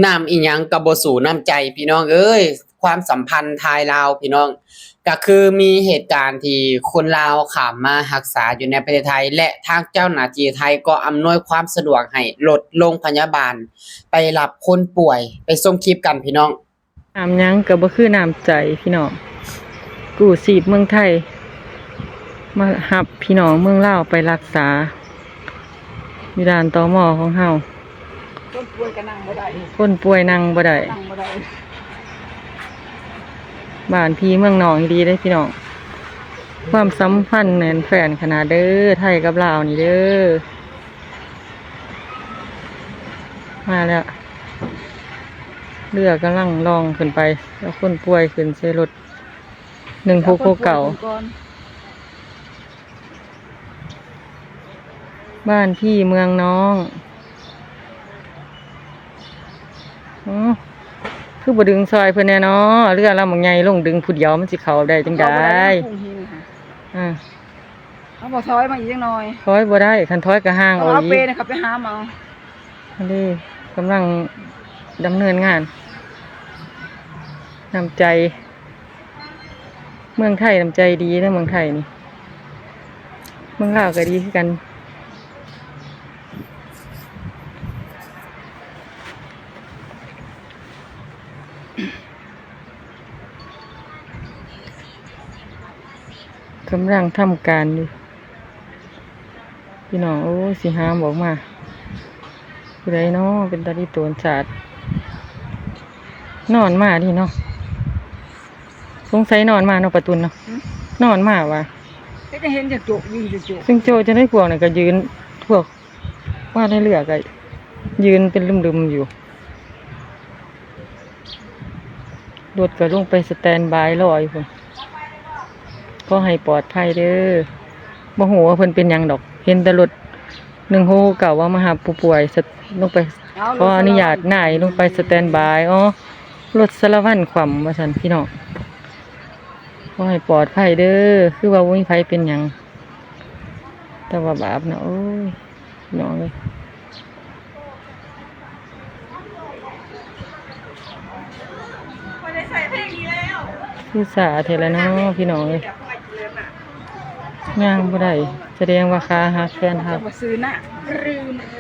น้ำอีหยังก็บ่สู้น้ำใจพี่น้องเอ้ยความสัมพันธ์ไทยลาวพี่น้องก็คือมีเหตุการณ์ที่คนลาวข้ามมารักษาอยู่ในประเทศไทยและทางเจ้าหน้าที่ไทยก็อำนวยความสะดวกให้รถโรงพยาบาลไปรับคนป่วยไปส่งคลิปกันพี่น้องน้ำหยังก็บ่คือน้ำใจพี่น้องกู้ชีพเมืองไทยมารับพี่น้องเมืองลาวไปรักษาอยู่ด่านตม.ของเฮาคนป่วยก็นั่งบ่ได้คนป่วยนั่งบ่ได้นั่งบ่ได้บ้านพี่เมืองน้องดีเด้พี่น้องความสัมพันธ์แน่นแฟ้นขนาดเด้อไทยกับลาวนี่เด้อมาแล้วเรือกำลังล่องขึ้นไปแล้วคนป่วยขึ้นใส่รถ1669บ้านพี่เมืองน้องอ๋อคือบ่ดึงซอยเพิ่นแน่เนาะเรือลำบางใหญ่ลงดึงผู้เดียวมันสิเข้าได้จังได๋เอาบ่ถอยมาอีกจังหน่อยถอยบ่ได้คันถอยก็ห่างเอาอีเปกนะครับไปหาหมออันนี้กำลังดำเนินงานน้ำใจเมืองไทยน้ำใจดีนะเมืองไทยนี่เมืองลาวก็ดีคือกันกำลังทำการอยู่พี่น้องโอ้สิหามออกมาผู้ใดเนาะเป็นตาดีโตนศาสตร์นอนมาดิเนาะสงสัยนอนมาเนาะประตุนเนาะนอนมาว่ะก็เห็นจะจุกยืนจะจุกซึ่งโจจะได้พวกเนี่ยก็ยืนพวกว่าได้เลือกก็ยืนเป็นลืมๆอยู่รถก็ลงไปสแตนบายรออยู่พุ่นก็ให้ปลอดภัยเด้อบ่ฮู้ว่าเพิ่นเป็นหยังดอกเห็นแต่รถ1669ว่ามาหาผู้ป่วยลงไปขออนุญาตนายลงไปสแตนบายอ๋อรถสารวัตรขวัญว่าซั่นพี่น้องขอให้ปลอดภัยเด้อคือว่าบ่มีไผเป็นหยังแต่ว่าบาปเนาะโอ้ยน้องเอ้ยคือสาเทแล้วเนาะพี่น้องเอ้ยย่างบ่ได้แสดงว่าขาหักแขนหักซื้อหน้า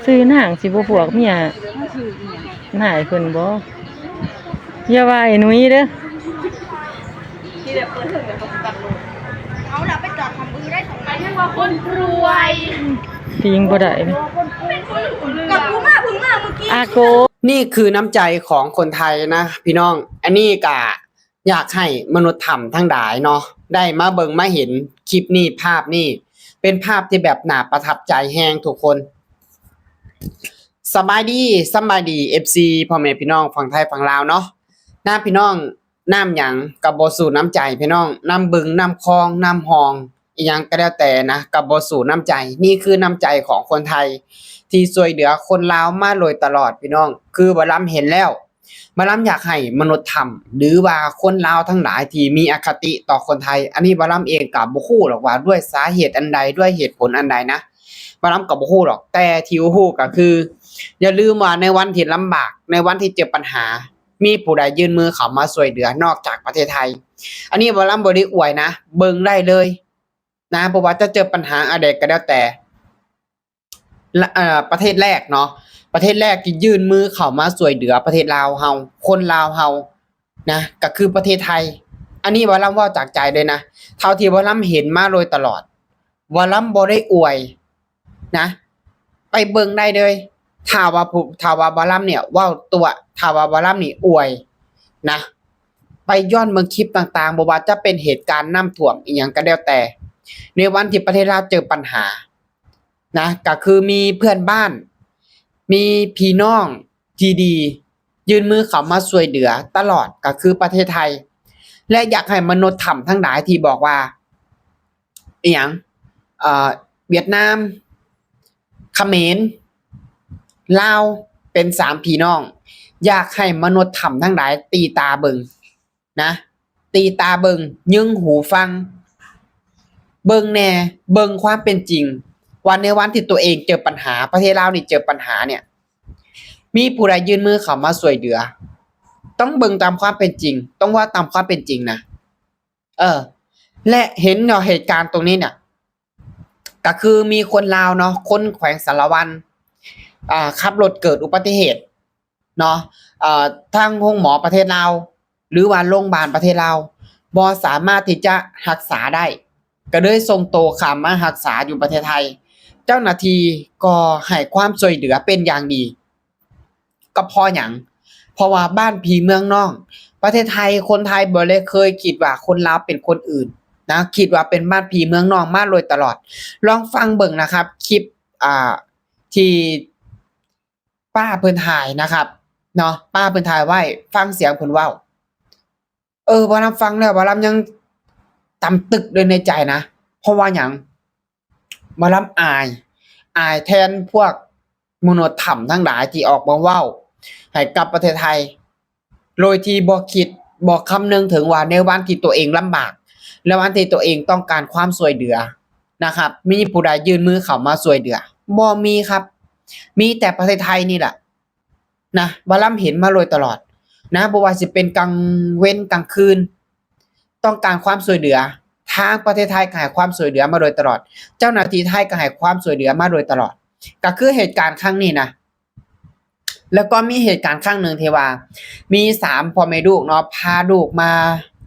ซื้อนางสิบ่พวกเมียหายเพิ่นบ่อย่าว่าไอ้หนุ่ยเด้อที่เดี๋ยวเปิดเถิงเดี๋ยวเขาตัดลงเอาล่ะไปจอดทำมือได้2ใบให้ว่าคนรวยปิงบ่ได้นี่กับกูมาพึ่งมาเมื่อกี้อาโกนี่คือน้ำใจของคนไทยนะพี่น้องอันนี้ก็อยากให้มนุษย์ธรรมทั้งหลายเนาะได้มาเบิ่งมาเห็นคลิปนี้ภาพนี้เป็นภาพที่แบบน่าประทับใจแฮงทุกคนสบายดี FC พ่อแม่พี่น้องฝั่งไทยฝั่งลาวเนาะน้าพี่น้องน้ำหยังก็บ่สู้น้ำใจพี่น้องน้ำบึงน้ำคลองน้ำหองอีหยังก็แล้วแต่นะก็บ่สู้น้ำใจนี่คือน้ำใจของคนไทยที่ช่วยเหลือคนลาวมาโดยตลอดพี่น้องคือบ่ล้ำเห็นแล้วบ่ล้ำอยากให้มนุษย์ธรรมหรือว่าคนลาวทั้งหลายที่มีอคติต่อคนไทยอันนี้บ่ล้ำเองก็บ่ฮู้หรอกว่าด้วยสาเหตุอันใดด้วยเหตุผลอันใดนะบ่ล้ำก็บ่ฮู้หรอกแต่ที่ฮู้ก็คืออย่าลืมว่าในวันที่ลำบากในวันที่เจอปัญหามีผู้ใดยื่นมือเข้ามาช่วยเหลือนอกจากประเทศไทยอันนี้บ่ล้ำบ่ได้อวยนะเบิ่งได้เลยนะเพราะว่าจะเจอปัญหาอะไรก็แล้วแต่ประเทศแรกเนาะประเทศแรกที่ยื่นมือเข้ามาช่วยเหลือประเทศลาวเฮาคนลาวเฮานะก็คือประเทศไทยอันนี้บ่ล้ำเว้าจากใจเลยนะเท่าที่บ่ล้ำเห็นมาโดยตลอดบ่ล้ำบ่ได้อวยนะไปเบิ่งได้เลยถ้าว่าบ่ล้ำเนี่ยเว้าตัวถ้าว่าบ่ล้ำนี่อวยนะไปย้อนเบิ่งคลิปต่างๆบ่ว่าจะเป็นเหตุการณ์น้ำท่วมอีหยังก็แล้วแต่ในวันที่ประเทศลาวเจอปัญหานะก็คือมีเพื่อนบ้านมีพี่น้องที่ดียื่นมือเข้ามาช่วยเหลือตลอดก็คือประเทศไทยและอยากให้มนุษย์ธรรมทั้งหลายที่บอกว่าอีหยังเวียดนามเขมรลาวเป็น3พี่น้องอยากให้มนุษย์ธรรมทั้งหลายตีตาเบิ่งนะตีตาเบิ่งยึงหูฟังเบิ่งแน่เบิ่งความเป็นจริงวันในวันที่ตัวเองเจอปัญหาประเทศลาวนี่เจอปัญหาเนี่ย มีผู้ใดยื่นมือเข้ามาช่วยเหลือต้องเบิ่งตามความเป็นจริงต้องว่าตามความเป็นจริงนะและเห็นเนาะเหตุการณ์ตรงนี้เนี่ยก็คือมีคนลาวเนาะคนแขวงสารวันขับรถเกิดอุบัติเหตุเนาะทางโรงหมอประเทศลาวหรือว่าโรงพยาบาลประเทศลาวบ่สามารถที่จะรักษาได้ก็เลยส่งตัวข้ามมารักษาอยู่ประเทศไทยเจ้าหน้าที่ก็ให้ความช่วยเหลือเป็นอย่างดีก็เพราะหยังเพราะว่าบ้านพี่เมืองน้องประเทศไทยคนไทยบ่ได้เคยคิดว่าคนลาวเป็นคนอื่นนะคิดว่าเป็นบ้านพี่เมืองน้องมาโดยตลอดลองฟังเบิ่งนะครับคลิปที่ป้าเพิ่นถ่ายนะครับเนาะป้าเพิ่นถ่ายไว้ฟังเสียงเพิ่นเว้าบ่ลำฟังแล้วบ่ลำยังตำตึกเลยในใจนะเพราะว่าหยังบ่ลำอายแทนพวกมนุษย์ถ้ำทั้งหลายที่ออกมาเว้าให้กับประเทศไทยโดยที่บ่คิดบ่คำนึงถึงว่าในวันที่ตัวเองลำบากและวันที่ตัวเองต้องการความช่วยเหลือนะครับมีผู้ใดยื่นมือเข้ามาช่วยเหลือบ่มีครับมีแต่ประเทศไทยนี่แหละนะบ่ลำเห็นมาโดยตลอดนะบ่ว่าสิเป็นกลางเว้นกลางคืนต้องการความช่วยเหลือทางประเทศไทยก็ให้ความช่วยเหลือมาโดยตลอดเจ้าหน้าที่ไทยก็ให้ความช่วยเหลือมาโดยตลอดก็คือเหตุการณ์ครั้งนี้นะแล้วก็มีเหตุการณ์ครั้งหนึ่งที่ว่ามี3พ่อแม่ลูกเนาะพาลูกมา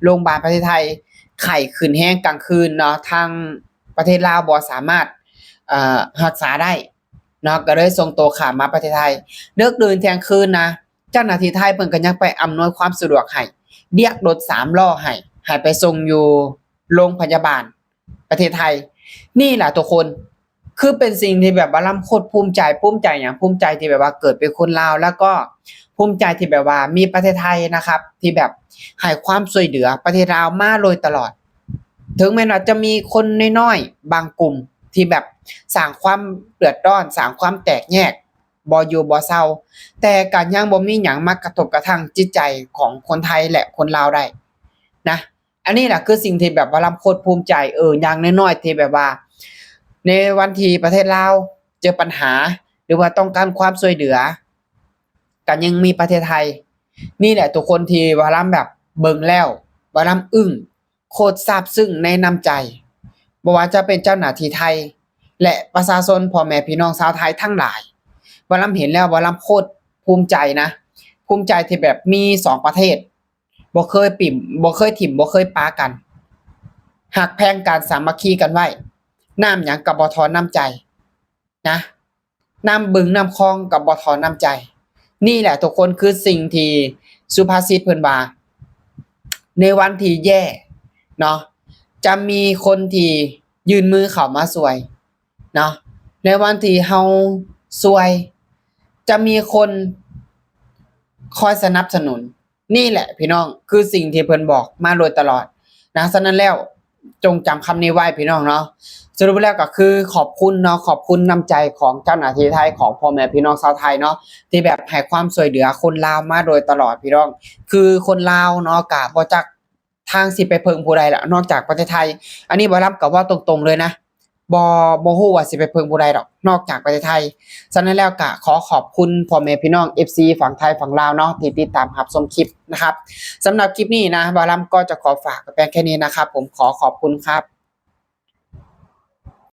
โรงพยาบาลประเทศไทยไข้ขึ้นแฮงกลางคืนเนาะทางประเทศลาวบ่สามารถรักษาได้เนาะก็เลยส่งตัวข้ามมาประเทศไทยเลิกดื่นเที่ยงคืนนะเจ้าหน้าที่ไทยเพิ่นก็ยังไปอำนวยความสะดวกให้เรียกรถ3ล้อให้ไปส่งอยู่โรงพยาบาลประเทศไทยนี่แหละทุกคนคือเป็นสิ่งที่แบบว่าลำโคตรภูมิใจหยังภูมิใจที่แบบว่าเกิดเป็นคนลาวแล้วก็ภูมิใจที่แบบว่ามีประเทศไทยนะครับที่แบบให้ความช่วยเหลือประเทศลาวมาโดยตลอดถึงแม้ว่าจะมีคนน้อยๆบางกลุ่มที่แบบสร้างความเดือดร้อนสร้างความแตกแยกบ่อยู่บ่เซาแต่ก็ยังบ่มีหยังมากระทบกระทั่งจิตใจของคนไทยและคนลาวได้นะอันนี้แหละคือสิ่งที่แบบว่าลำโคตรภูมิใจอย่างน้อยๆที่แบบว่าในวันที่ประเทศลาวเจอปัญหาหรือว่าต้องการความช่วยเหลือก็ยังมีประเทศไทยนี่แหละทุกคนที่ว่าลำแบบเบิ่งแล้วว่าลำอึ้งโคตรซาบซึ้งในน้ำใจบ่ว่าจะเป็นเจ้าหน้าที่ไทยและประชาชนพ่อแม่พี่น้องชาวไทยทั้งหลายว่าลำเห็นแล้วว่าลำโคตรภูมิใจนะภูมิใจที่แบบมี2ประเทศบ่เคยปิ่มบ่เคยถิ่มบ่เคยปากันหักแพงกันสามัคคีกันไว้น้ำหยังก็บ่ทอน้ำใจนะน้ำบึงน้ำคลองก็บ่ทอน้ำใจนี่แหละทุกคนคือสิ่งที่สุภาษิตเพิ่นว่าในวันที่แย่เนาะจะมีคนที่ยื่นมือเข้ามาช่วยเนาะในวันที่เฮาซวยจะมีคนคอยสนับสนุนนี่แหละพี่น้องคือสิ่งที่เพิ่นบอกมาโดยตลอดนะฉะนั้นแล้วจงจำคำนี้ไว้พี่น้องเนาะสรุปแล้วก็คือขอบคุณเนาะขอบคุณน้ำใจของเจ้าหน้าที่ไทยของพ่อแม่พี่น้องชาวไทยเนาะที่แบบให้ความช่วยเหลือคนลาวมาโดยตลอดพี่น้องคือคนลาวเนาะก็บ่จักทางสิไปเพิ่งผู้ใดละนอกจากประเทศไทยอันนี้บ่รับก็ว่าตรงๆเลยนะบ่ฮู้ว่าสิไปเพิ่งผู้ใดดอกนอกจากประเทศไทยฉะนั้นแล้วก็ขอขอบคุณพ่อแม่พี่น้อง FC ฝั่งไทยฝั่งลาวเนาะที่ติดตามรับชมคลิปนะครับสำหรับคลิปนี้นะบ่รับก็จะขอฝากไว้แค่นี้นะครับผมขอขอบคุณครับ